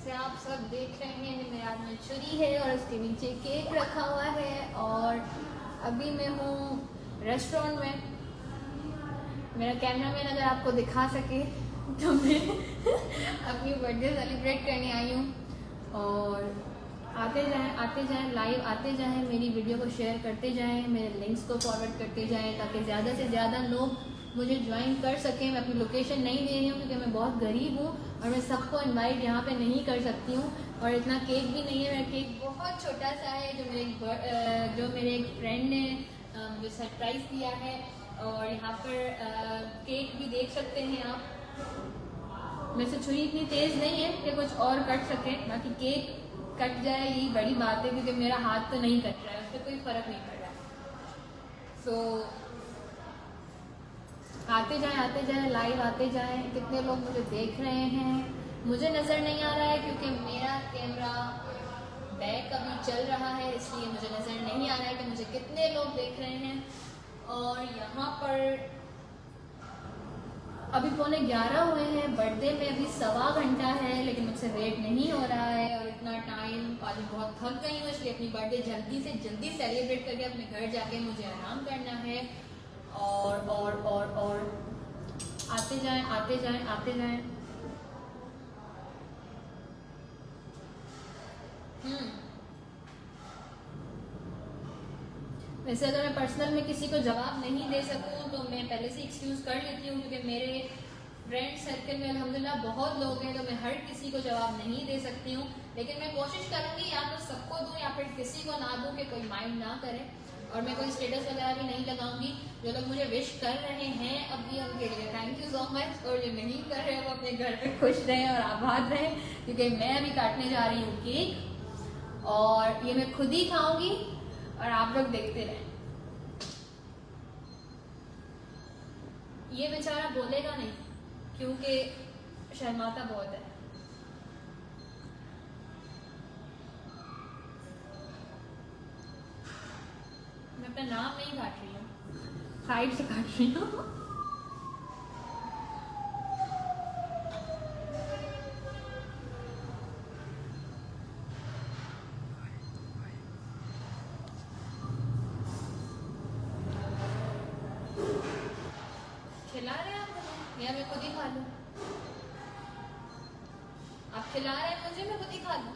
जैसे आप सब देख रहे हैं मेरे हाथ में छुरी है और उसके नीचे केक रखा हुआ है। और अभी मैं हूँ रेस्टोरेंट में। मेरा कैमरामैन अगर आपको दिखा सके तो मैं अपनी बर्थडे सेलिब्रेट करने आई हूँ। और आते जाएं लाइव आते जाएं, मेरी वीडियो को शेयर करते जाएं, मेरे लिंक्स को फॉरवर्ड करते जाएं ताकि ज़्यादा से ज़्यादा लोग मुझे ज्वाइन कर सकें। मैं अपनी लोकेशन नहीं दे रही हूँ क्योंकि मैं बहुत गरीब हूँ और मैं सबको इनवाइट यहाँ पे नहीं कर सकती हूँ। और इतना केक भी नहीं है, मेरा केक बहुत छोटा सा है जो मेरे एक फ्रेंड ने मुझे सरप्राइज़ दिया है। और यहाँ पर केक भी देख सकते हैं आप। मेरे से छुरी इतनी तेज़ नहीं है कि कुछ और कट सके, बाकी केक कट जाए यही बड़ी बात है क्योंकि मेरा हाथ तो नहीं कट रहा है, उससे कोई फ़र्क नहीं पड़ रहा है। सो आते जाएं लाइव आते जाएं। कितने लोग मुझे देख रहे हैं मुझे नज़र नहीं आ रहा है क्योंकि मेरा कैमरा बैक अभी चल रहा है, इसलिए मुझे नज़र नहीं आ रहा है कि मुझे कितने लोग देख रहे हैं। और यहाँ पर अभी 11:15 हुए हैं, बर्थडे में अभी 1.25 घंटा है, लेकिन मुझसे वेट नहीं हो रहा है। और इतना टाइम आज बहुत थक गई हूँ, इसलिए अपनी बर्थडे जल्दी से जल्दी सेलिब्रेट करके अपने घर जाके मुझे आराम करना है। और आते जाएं। वैसे अगर मैं पर्सनल में किसी को जवाब नहीं दे सकूं तो मैं पहले से एक्सक्यूज़ कर लेती हूँ क्योंकि मेरे फ्रेंड सर्कल में अल्हम्दुलिल्लाह बहुत लोग हैं, तो मैं हर किसी को जवाब नहीं दे सकती हूँ। लेकिन मैं कोशिश करूँगी या तो सबको दूँ या फिर किसी को ना दूँ कि कोई माइंड ना करे। और मैं कोई स्टेटस वगैरह भी नहीं लगाऊंगी। जो लोग मुझे विश कर रहे हैं अभी उनके लिए थैंक यू सो मच, और जो नहीं कर रहे वो अपने घर पे खुश रहें और आबाद रहें, क्योंकि मैं अभी काटने जा रही हूँ केक और ये मैं खुद ही खाऊंगी और आप लोग देखते रहें। ये बेचारा बोलेगा नहीं क्योंकि शर्माता बहुत है। मैं अपना नाम नहीं काट रही हूँ, साइड से काट रही हूँ। खिला रहे हैं आप मुझे या मैं खुद ही खा लूँ? आप खिला रहे हैं मुझे, मैं खुद ही खा लूँ?